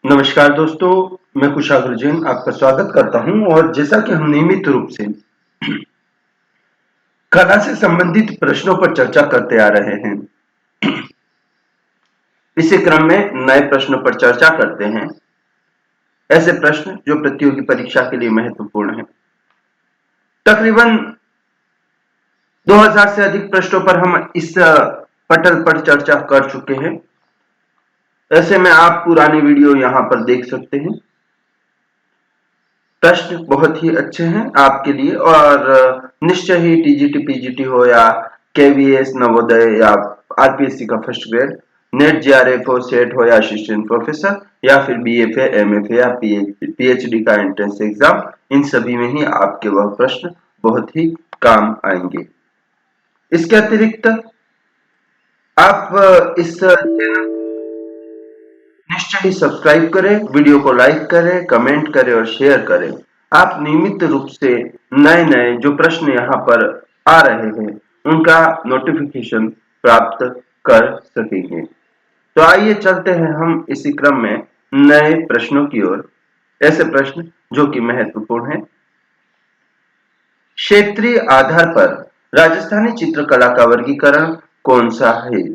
नमस्कार दोस्तों, मैं कुशाग्र जैन आपका स्वागत करता हूं और जैसा कि हम नियमित रूप से कला से संबंधित प्रश्नों पर चर्चा करते आ रहे हैं। इसी क्रम में नए प्रश्नों पर चर्चा करते हैं। ऐसे प्रश्न जो प्रतियोगी परीक्षा के लिए महत्वपूर्ण हैं। तकरीबन 2000 से अधिक प्रश्नों पर हम इस पटल पर चर्चा कर चुके हैं। ऐसे में आप पुरानी वीडियो यहां पर देख सकते हैं। प्रश्न बहुत ही अच्छे हैं आपके लिए और निश्चय ही टीजीटी पीजीटी हो या केवीएस नवोदय या आरपीएससी का फर्स्ट ग्रेड, नेट जेआरएफ हो, सेट हो या असिस्टेंट प्रोफेसर या फिर बीएफए एमएफए या पीएचडी का एंट्रेंस एग्जाम, इन सभी में ही आपके वह प्रश्न बहुत ही काम आएंगे। इसके अतिरिक्त आप इस चैनल निश्चय ही सब्सक्राइब करें, वीडियो को लाइक करें, कमेंट करें और शेयर करें। आप नियमित रूप से नए नए जो प्रश्न यहाँ पर आ रहे हैं उनका नोटिफिकेशन प्राप्त कर सकेंगे। तो आइए चलते हैं हम इसी क्रम में नए प्रश्नों की ओर। ऐसे प्रश्न जो कि महत्वपूर्ण है। क्षेत्रीय आधार पर राजस्थानी चित्रकला का वर्गीकरण कौन सा है?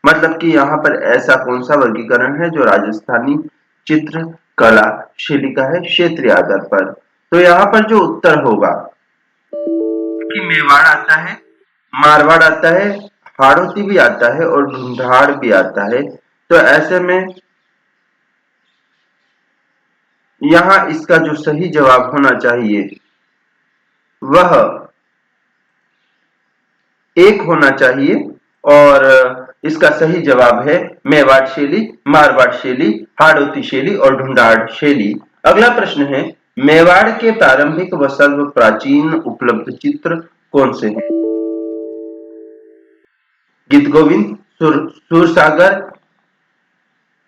मतलब कि यहाँ पर ऐसा कौन सा वर्गीकरण है जो राजस्थानी चित्रकला शैली का है क्षेत्रीय आधार पर। तो यहाँ पर जो उत्तर होगा कि मेवाड़ आता है, मारवाड़ आता है, हाड़ौती भी आता है और ढूंढाड़ भी आता है। तो ऐसे में यहाँ इसका जो सही जवाब होना चाहिए वह एक होना चाहिए और इसका सही जवाब है मेवाड़ शैली, मारवाड़ शैली, हाड़ौती शैली और ढूंढाड़ शैली। अगला प्रश्न है, मेवाड़ के प्रारंभिक व सर्व प्राचीन उपलब्ध चित्र कौन से हैं? गीत गोविंद, सूरसागर,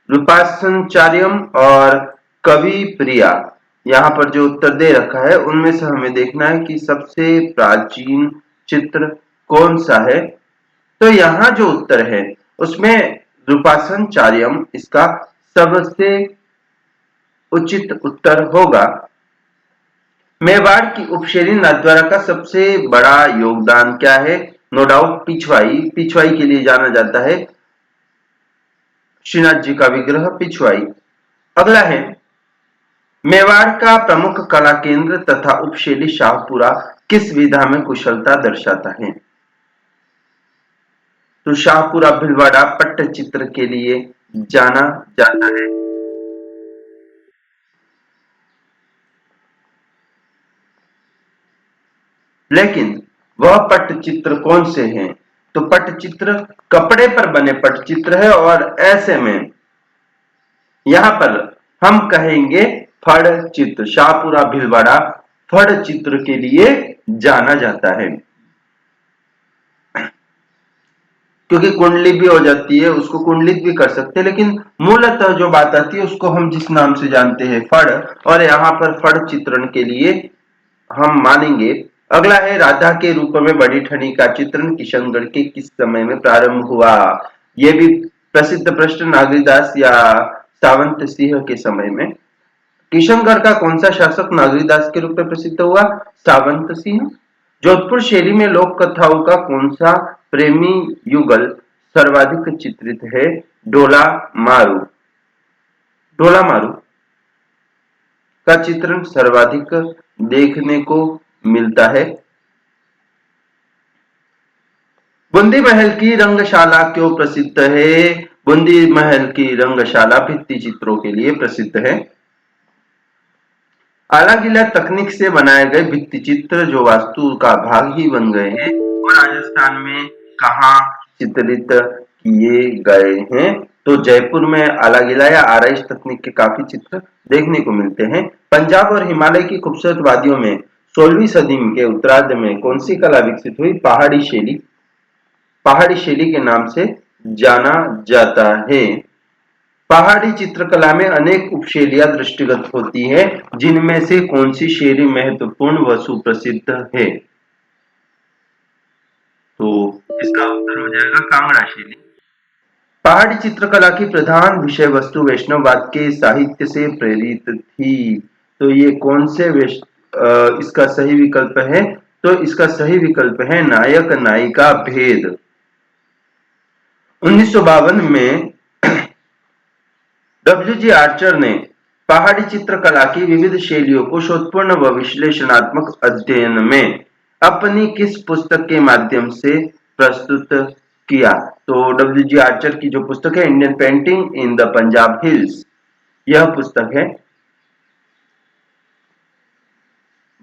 रूपासंचार्यम और कवि प्रिया। यहाँ पर जो उत्तर दे रखा है उनमें से हमें देखना है कि सबसे प्राचीन चित्र कौन सा है। तो यहाँ जो उत्तर है उसमें रूपासंचार्यम इसका सबसे उचित उत्तर होगा। मेवाड़ की उपशैली नाथद्वारा का सबसे बड़ा योगदान क्या है? No doubt Pichwai. पिछवाई के लिए जाना जाता है श्रीनाथ जी का विग्रह पिछवाई। अगला है, मेवाड़ का प्रमुख कला केंद्र तथा उपशैली शाहपुरा किस विधा में कुशलता दर्शाता है? तो शाहपुरा भीलवाड़ा पट्टचित्र के लिए जाना जाता है। लेकिन वह पट्टचित्र कौन से हैं? तो पट्टचित्र कपड़े पर बने पट्टचित्र है और ऐसे में यहां पर हम कहेंगे फड़ चित्र। शाहपुरा भीलवाड़ा फड़ चित्र के लिए जाना जाता है क्योंकि कुंडली भी हो जाती है, उसको कुंडलित भी कर सकते हैं, लेकिन मूलतः जो बात आती है उसको हम जिस नाम से जानते हैं फड़, और यहाँ पर फड़ चित्रण के लिए हम मानेंगे। अगला है, राधा के रूप में बड़ी ठनी का चित्रण किशनगढ़ के किस समय में प्रारंभ हुआ? यह भी प्रसिद्ध प्रश्न, नागरीदास या सावंत सिंह के समय में। किशनगढ़ का कौन सा शासक नागरीदास के रूप में प्रसिद्ध हुआ? सावंत सिंह। जोधपुर शैली में लोक कथाओं का कौन सा प्रेमी युगल सर्वाधिक चित्रित है? डोला मारू। डोला मारू का चित्रण सर्वाधिक देखने को मिलता है। बूंदी महल की रंगशाला क्यों प्रसिद्ध है? बूंदी महल की रंगशाला भित्ति चित्रों के लिए प्रसिद्ध है। आला गीला तकनीक से बनाए गए भित्ति चित्र जो वास्तु का भाग ही बन गए हैं और राजस्थान में कहाँ चित्रित किए गए हैं? तो जयपुर में आला गीला या आरआईएस तकनीक के काफी चित्र देखने को मिलते हैं। पंजाब और हिमालय की खूबसूरत वादियों में 16वीं सदी के उत्तरार्ध में कौन सी कला विकसित हुई? पहाड़ी शैली। पहाड़ी शैली के नाम से जाना जाता है। पहाड़ी चित्रकला में अनेक उपशैलियां दृष्टिगत होती है, जिनमें से कौन सी शैली महत्वपूर्ण व सुप्रसिद्ध है? तो इसका उत्तर हो जाएगा कांगड़ा शैली। पहाड़ी चित्रकला की प्रधान विषय वस्तु वैष्णववाद के साहित्य से प्रेरित थी। तो ये कौन से इसका सही विकल्प है? तो इसका सही विकल्प है नायक नायिका भेद। 1952 में डब्ल्यू.जी. आर्चर ने पहाड़ी चित्रकला की विविध शैलियों को शोधपूर्ण व विश्लेषणात्मक अध्ययन में अपनी किस पुस्तक के माध्यम से प्रस्तुत किया? तो डब्ल्यू.जी. आर्चर की जो पुस्तक है Indian painting in the Punjab hills, यह पुस्तक है।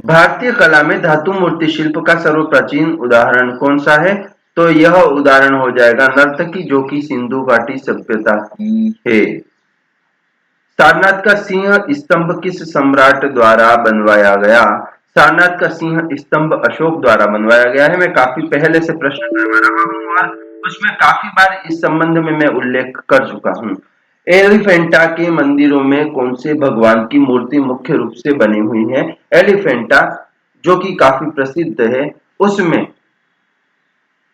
भारतीय कला में धातु मूर्ति शिल्प का सर्वप्राचीन उदाहरण कौन सा है? तो यह उदाहरण हो जाएगा नर्तकी, जो कि सिंधु घाटी सभ्यता की है। सारनाथ का सिंह स्तंभ किस सम्राट द्वारा बनवाया गया? सारनाथ का सिंह स्तंभ अशोक द्वारा बनवाया गया है। मैं काफी पहले से प्रश्न करवा रहा हूँ और उसमें काफी बार इस संबंध में मैं उल्लेख कर चुका हूँ। एलिफेंटा के मंदिरों में कौन से भगवान की मूर्ति मुख्य रूप से बनी हुई है? एलिफेंटा जो कि काफी प्रसिद्ध है, उसमें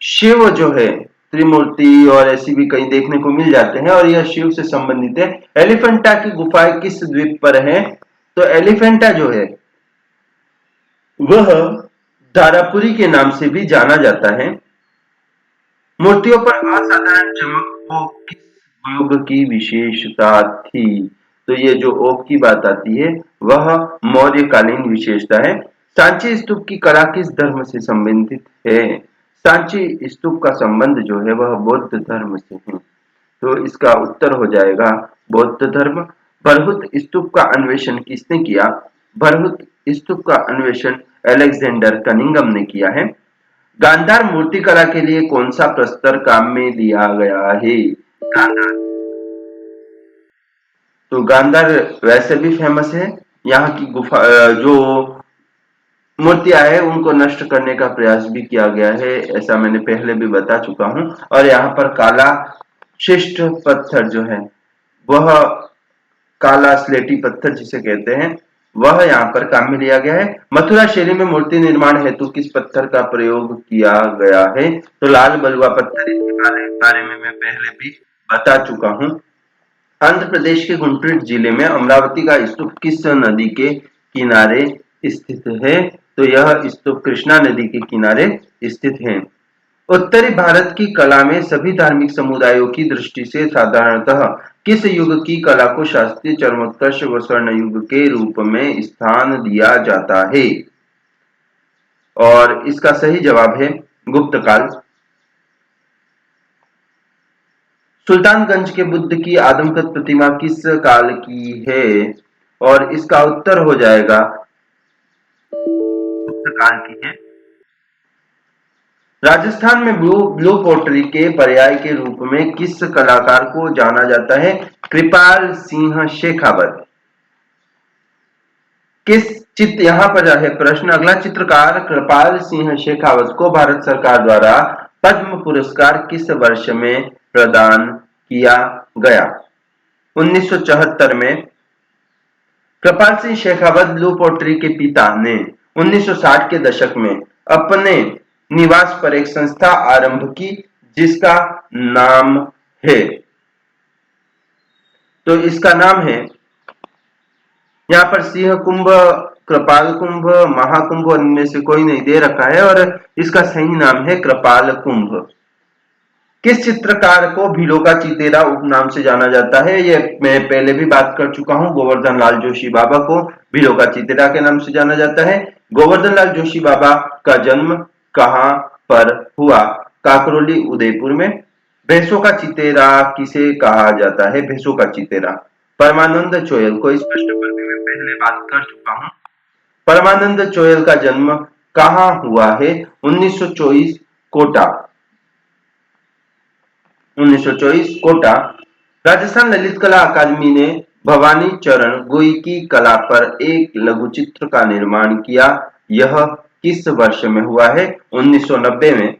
शिव जो है त्रिमूर्ति और ऐसी भी कई देखने को मिल जाते हैं और यह शिव से संबंधित है। एलिफेंटा की गुफाएं किस द्वीप पर है? तो एलिफेंटा जो है वह दारापुरी के नाम से भी जाना जाता है। मूर्तियों पर असाधारण चमक को किस युग की विशेषता थी? तो ये जो ओक की बात आती है वह मौर्यकालीन विशेषता है। सांची स्तूप की कला किस धर्म से संबंधित है? सांची स्तूप का संबंध जो है वह बौद्ध धर्म से है। तो इसका उत्तर हो जाएगा बौद्ध धर्म। बरहुत स्तूप का अन्वेषण किसने किया? बरहुत स्तूप का अन्वेषण अलेक्जेंडर कनिंघम ने किया है। गांधार मूर्तिकला के लिए कौन सा प्रस्तर काम में लिया गया है? गांधार, तो गांधार वैसे भी फेमस है। यहाँ की गुफा जो मूर्तियां है उनको नष्ट करने का प्रयास भी किया गया है, ऐसा मैंने पहले भी बता चुका हूँ। और यहाँ पर काला शिष्ट पत्थर जो है वह काला स्लेटी पत्थर जिसे कहते हैं वह यहाँ पर काम में लिया गया है। मथुरा शैली में मूर्ति निर्माण हेतु किस पत्थर का प्रयोग किया गया है? तो लाल बलुआ पत्थर। इसके बारे में मैं पहले भी बता चुका हूँ। आंध्र प्रदेश के गुंटूर जिले में अमरावती का स्तूप किस नदी के किनारे स्थित है? तो यह स्तूप कृष्णा नदी के किनारे स्थित है। उत्तरी भारत की कला में सभी धार्मिक समुदायों की दृष्टि से साधारणतः किस युग की कला को शास्त्रीय चरमोत्कर्ष व स्वर्ण युग के रूप में स्थान दिया जाता है? और इसका सही जवाब है गुप्त काल। सुल्तानगंज के बुद्ध की आदमकद प्रतिमा किस काल की है? और इसका उत्तर हो जाएगा गुप्त काल की है। राजस्थान में ब्लू पोटरी के पर्याय के रूप में किस कलाकार को जाना जाता है? कृपाल सिंह शेखावत। यहाँ पर है प्रश्न, अगला चित्रकार कृपाल सिंह शेखावत को भारत सरकार द्वारा पद्म पुरस्कार किस वर्ष में प्रदान किया गया? 1974 में। कृपाल सिंह शेखावत ब्लू पोटरी के पिता ने 1960 के दशक में अपने निवास पर एक संस्था आरंभ की जिसका नाम है, तो इसका नाम है यहाँ पर सिंह कुंभ, कृपाल कुंभ, महाकुंभ, इनमें से कोई नहीं दे रखा है और इसका सही नाम है कृपाल कुंभ। किस चित्रकार को भीलों का चितेरा उपनाम से जाना जाता है? ये मैं पहले भी बात कर चुका हूँ। गोवर्धन लाल जोशी बाबा को भीलों का चितेरा के नाम से जाना जाता है। गोवर्धन लाल जोशी बाबा का जन्म कहाँ पर हुआ? काकरोली, उदयपुर में। भैंसों का चितेरा किसे कहा जाता है? भैंसों का चितेरा परमानंद चोयल को। इस प्रश्न पर भी मैं पहले बात कर चुका हूँ। परमानंद चोयल का जन्म कहाँ हुआ है? 1924 कोटा। 1924 कोटा। राजस्थान ललित कला अकादमी ने भवानी चरण गोई की कला पर एक लघु चित्र का निर्माण किया, यह किस वर्ष में हुआ है? 1990 में।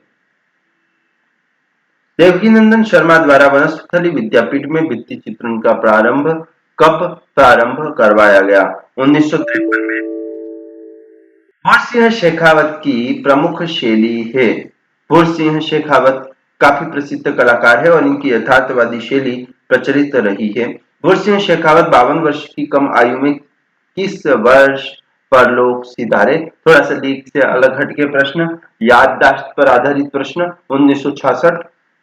देवकीनंदन शर्मा द्वारा वनस्थली विद्यापीठ में भित्ति चित्रण का प्रारंभ कब करवाया गया? 1953 में। भूरसिंह शेखावत की प्रमुख शैली है? भूरसिंह शेखावत काफी प्रसिद्ध कलाकार है और इनकी यथार्थवादी शैली प्रचलित रही है। गुरसिंह शेखावत 52 वर्ष की कम आयु में किस वर्ष परलोक सिधारे? थोड़ा सा लीक से अलग हटके प्रश्न, याददाश्त पर आधारित प्रश्न। 1966।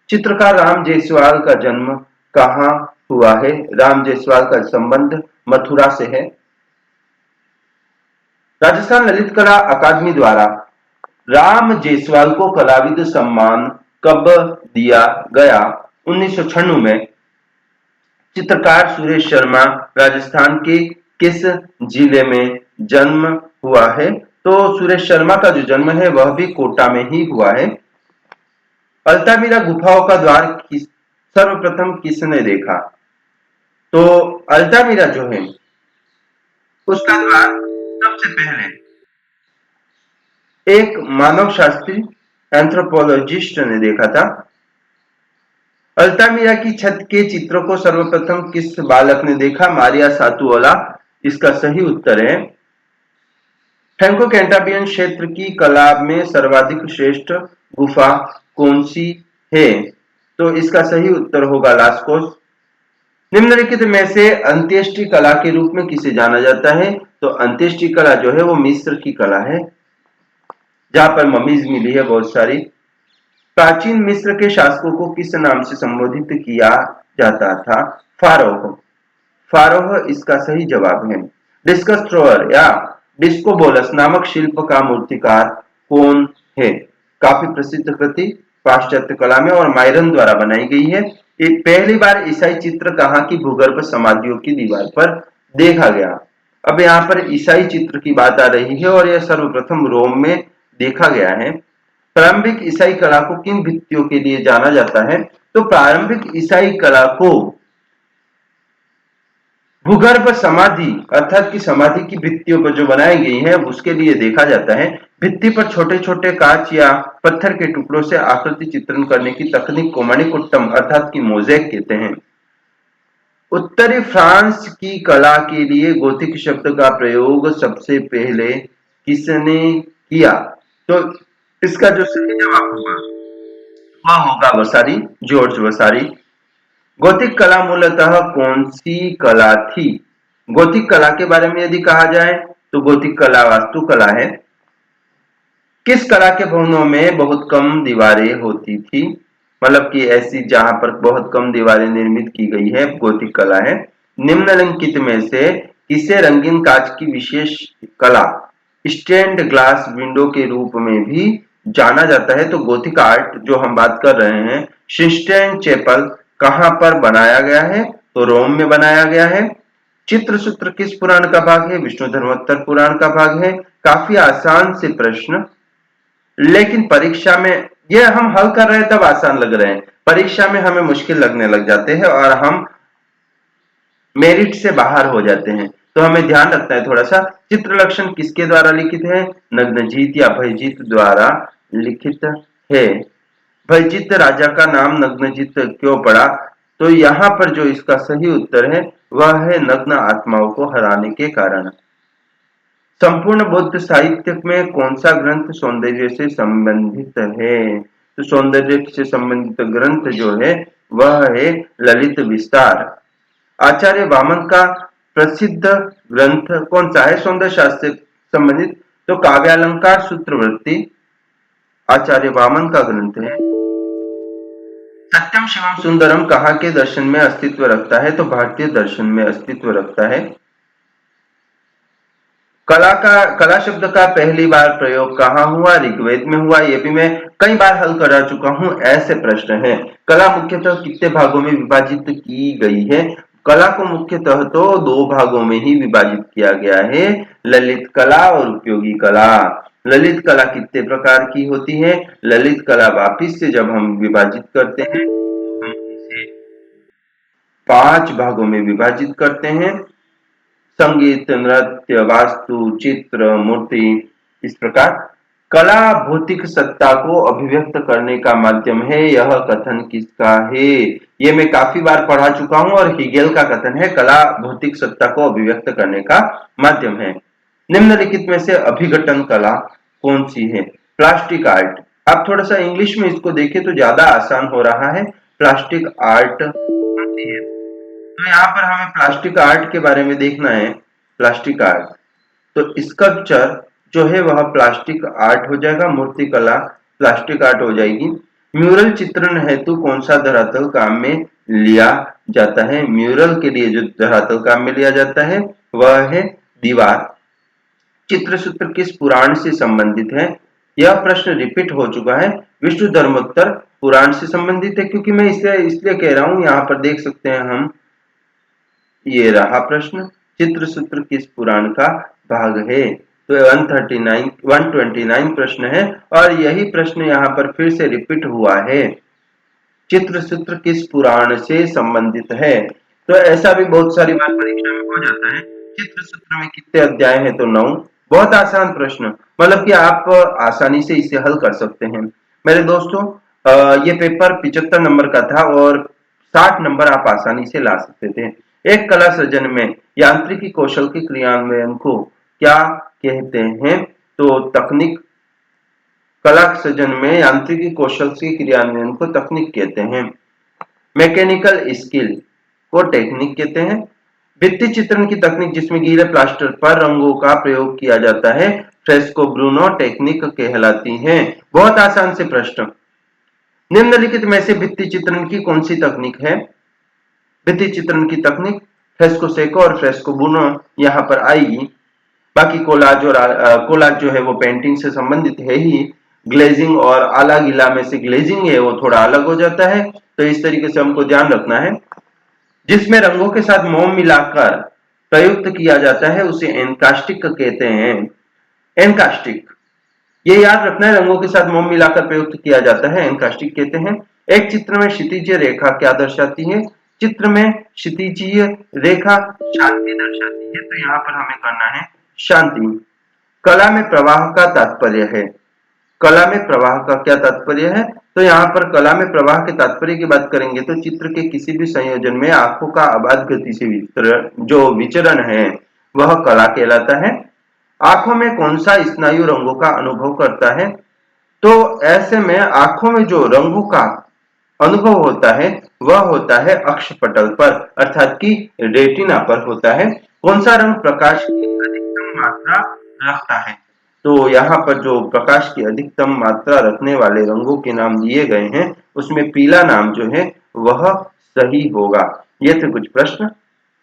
चित्रकार राम जायसवाल का जन्म कहाँ हुआ है? राम जायसवाल का संबंध मथुरा से है। राजस्थान ललित कला अकादमी द्वारा राम जायसवाल को कलाविद सम्मान कब दिया गया? 1996 में। चित्रकार सुरेश शर्मा राजस्थान के किस जिले में जन्म हुआ है? तो सुरेश शर्मा का जो जन्म है वह भी कोटा में ही हुआ है। अल्तामिरा गुफाओं का द्वार सर्वप्रथम किसने देखा? तो अल्तामिरा जो है उसका द्वार सबसे पहले एक मानव शास्त्री एंथ्रोपोलॉजिस्ट ने देखा था। अल्तामिरा की छत के चित्रों को सर्वप्रथम किस बालक ने देखा? मारिया सातुओला इसका सही उत्तर है। फ्रैंको कैंटाबियन क्षेत्र की कला में सर्वाधिक श्रेष्ठ गुफा कौन सी है? तो इसका सही उत्तर होगा लास्कोस। निम्नलिखित में से अंत्येष्टि कला के रूप में किसे जाना जाता है? तो अंत्येष्टि कला जो है वो मिस्र की कला है, जहां पर ममीज मिली है बहुत सारी। प्राचीन मिस्र के शासकों को किस नाम से संबोधित किया जाता था? फारोह। फारोह इसका सही जवाब है। डिस्कस थ्रोअर या डिस्कोबोलस नामक शिल्प का मूर्तिकार कौन है? काफी प्रसिद्ध कृति पाश्चात्य कला में और मायरन द्वारा बनाई गई है। ये पहली बार ईसाई चित्र कहाँ की भूगर्भ समाधियों की दीवार पर देखा गया? अब यहाँ पर ईसाई चित्र की बात आ रही है और यह सर्वप्रथम रोम में देखा गया है। प्रारंभिक ईसाई कला को किन भित्तियों के लिए जाना जाता है? तो प्रारंभिक ईसाई कला को भूगर्भ समाधि अर्थात की समाधि की भित्तियों पर जो बनाई गई है उसके लिए देखा जाता है। भित्ति पर छोटे छोटे कांच या पत्थर के टुकड़ों से आकृति चित्रण करने की तकनीक को मणिकुट्टम अर्थात की मोज़ेक कहते हैं। उत्तरी फ्रांस की कला के लिए गोथिक शब्द का प्रयोग सबसे पहले किसने किया? तो इसका जो सही जवाब होगा वह होगा वसारी, जॉर्ज वसारी। गोथिक कला मूलतः कौन सी कला थी? गोथिक कला के बारे में यदि कहा जाए तो गोथिक कला वास्तुकला है। किस कला के भवनों में बहुत कम दीवारें होती थी? मतलब कि ऐसी जहां पर बहुत कम दीवारें निर्मित की गई है गोथिक कला है। निम्नलिखित में से किसे रंगीन कांच की विशेष कला स्टेन्ड ग्लास विंडो के रूप में भी जाना जाता है? तो गोथिक आर्ट जो हम बात कर रहे हैं सिस्टीन चैपल कहां पर बनाया गया है? तो रोम में बनाया गया है। चित्रसूत्र किस पुराण का भाग है? विष्णु धर्मोत्तर पुराण का भाग है। काफी आसान से प्रश्न, लेकिन परीक्षा में यह हम हल कर रहे हैं तब आसान लग रहे हैं, परीक्षा में हमें मुश्किल लगने लग जाते हैं और हम मेरिट से बाहर हो जाते हैं। तो हमें ध्यान रखना है थोड़ा सा। चित्र लक्षण किसके द्वारा लिखित है? नग्नजीत या भयजीत द्वारा लिखित है। भयजीत राजा का नाम नग्नजीत क्यों पड़ा? तो यहाँ पर जो इसका सही उत्तर है वह है नग्न आत्माओं को हराने के कारण। संपूर्ण बौद्ध साहित्य में कौन सा ग्रंथ सौंदर्य से संबंधित है? तो सौंदर्य से संबंधित ग्रंथ जो है वह है ललित विस्तार। आचार्य वामन का प्रसिद्ध ग्रंथ कौन सा है सौंदर्य शास्त्र से संबंधित? तो काव्यालंकार सूत्रवृत्ति आचार्य वामन का ग्रंथ है। सत्यम शिवम सुंदरम कहाँ के दर्शन में अस्तित्व रखता है? तो भारतीय दर्शन में अस्तित्व रखता है। कला शब्द का पहली बार प्रयोग कहाँ हुआ? ऋग्वेद में हुआ। ये भी मैं कई बार हल करा चुका हूं, ऐसे प्रश्न है। कला मुख्यतः कितने भागों में विभाजित की गई है? कला को मुख्यतः तो दो भागों में ही विभाजित किया गया है, ललित कला और उपयोगी कला। ललित कला कितने प्रकार की होती है? ललित कला वापिस से जब हम विभाजित करते हैं हम इसे 5 भागों में विभाजित करते हैं। संगीत, नृत्य, वास्तु, चित्र, मूर्ति, इस प्रकार। कला भौतिक सत्ता को अभिव्यक्त करने का माध्यम है, यह कथन किसका है? ये मैं काफी बार पढ़ा चुका हूं और हीगेल का कथन है, कला भौतिक सत्ता को अभिव्यक्त करने का माध्यम है। निम्नलिखित में से अभिघटन कला कौन सी है? Plastic art. आप थोड़ा सा इंग्लिश में इसको देखें तो ज्यादा आसान हो रहा है। प्लास्टिक आर्ट होती है, तो यहाँ पर हमें प्लास्टिक आर्ट के बारे में देखना है। प्लास्टिक आर्ट, तो स्कल्पचर जो है वह प्लास्टिक आर्ट हो जाएगा, मूर्तिकला प्लास्टिक आर्ट हो जाएगी। म्यूरल चित्रण हेतु कौन सा धरातल काम में लिया जाता है? म्यूरल के लिए जो धरातल काम में लिया जाता है वह है दीवार। चित्रसूत्र किस पुराण से संबंधित है? यह प्रश्न रिपीट हो चुका है। विष्णु धर्मोत्तर पुराण से संबंधित है, क्योंकि मैं इसलिए कह रहा हूं, यहाँ पर देख सकते हैं हम, ये रहा प्रश्न, चित्रसूत्र किस पुराण का भाग है? तो 129 प्रश्न है और यही प्रश्न यहाँ पर फिर से रिपीट हुआ है। चित्रसूत्र किस पुराण से संबंधित है? तो ऐसा भी बहुत सारी बार परीक्षा में हो जाता है। चित्रसूत्र में कितने अध्याय हैं? तो 9। बहुत आसान प्रश्न, मतलब कि आप आसानी से इसे हल कर सकते हैं। मेरे दोस्तों, ये पेपर 75 नंबर का था और 60 नंबर आप आसानी से ला सकते थे। एक कला सृजन में यांत्रिकी कौशल के क्रियान्वयन को क्या कहते हैं? तो तकनीक, कला सृजन में यांत्रिकी कौशल के क्रियान्वयन को तकनीक कहते हैं। मैकेनिकल स्किल को टेक्निक कहते हैं। भित्ति चित्रण की तकनीक जिसमें गीले प्लास्टर पर रंगों का प्रयोग किया जाता है, फ्रेस्को ब्रूनो टेक्निक कहलाती है। बहुत आसान से प्रश्न। निम्नलिखित में से भित्ति चित्रण की कौन सी तकनीक है? भित्ति चित्रण की तकनीक फ्रेस्को सेको और फ्रेस्को ब्रूनो यहाँ पर आएगी। बाकी कोलाज और कोलाज जो है वो पेंटिंग से संबंधित है ही। ग्लेजिंग और आला गीला में से ग्लेजिंग है वो थोड़ा अलग हो जाता है, तो इस तरीके से हमको ध्यान रखना है। जिसमें रंगों के साथ मोम मिलाकर प्रयुक्त किया जाता है उसे एनकास्टिक कहते हैं। एनकास्टिक, ये याद रखना है, रंगों के साथ मोम मिलाकर प्रयुक्त किया जाता है, एनकास्टिक कहते हैं। एक चित्र में क्षितिजीय रेखा क्या दर्शाती है? चित्र में क्षितिजीय रेखा शांति दर्शाती है, तो यहाँ पर हमें करना है शांति। कला में प्रवाह का तात्पर्य है। कला में प्रवाह का क्या तात्पर्य है? तो यहाँ पर कला में प्रवाह के तात्पर्य की बात करेंगे तो चित्र के किसी भी संयोजन में आंखों का अबाध गति से जो विचरण है वह कला कहलाता है। आंखों में कौन सा स्नायु रंगों का अनुभव करता है? तो ऐसे में आंखों में जो रंगों का अनुभव होता है वह होता है अक्षपटल पर, अर्थात कि रेटिना पर होता है। कौन सा रंग प्रकाश की अधिकतम मात्रा रखता है? तो यहाँ पर जो प्रकाश की अधिकतम मात्रा रखने वाले रंगों के नाम दिए गए हैं उसमें पीला नाम जो है वह सही होगा। ये थे कुछ प्रश्न।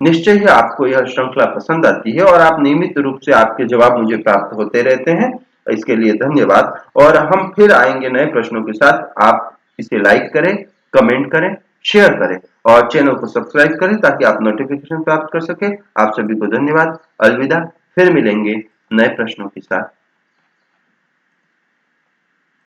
निश्चय ही आपको यह श्रृंखला पसंद आती है और आप नियमित रूप से आपके जवाब मुझे प्राप्त होते रहते हैं, इसके लिए धन्यवाद। और हम फिर आएंगे नए प्रश्नों के साथ। आप इसे लाइक करें, कमेंट करें, शेयर करें और चैनल को सब्सक्राइब करें ताकि आप नोटिफिकेशन प्राप्त कर सके। आप सभी को धन्यवाद। अलविदा, फिर मिलेंगे नए प्रश्नों के साथ।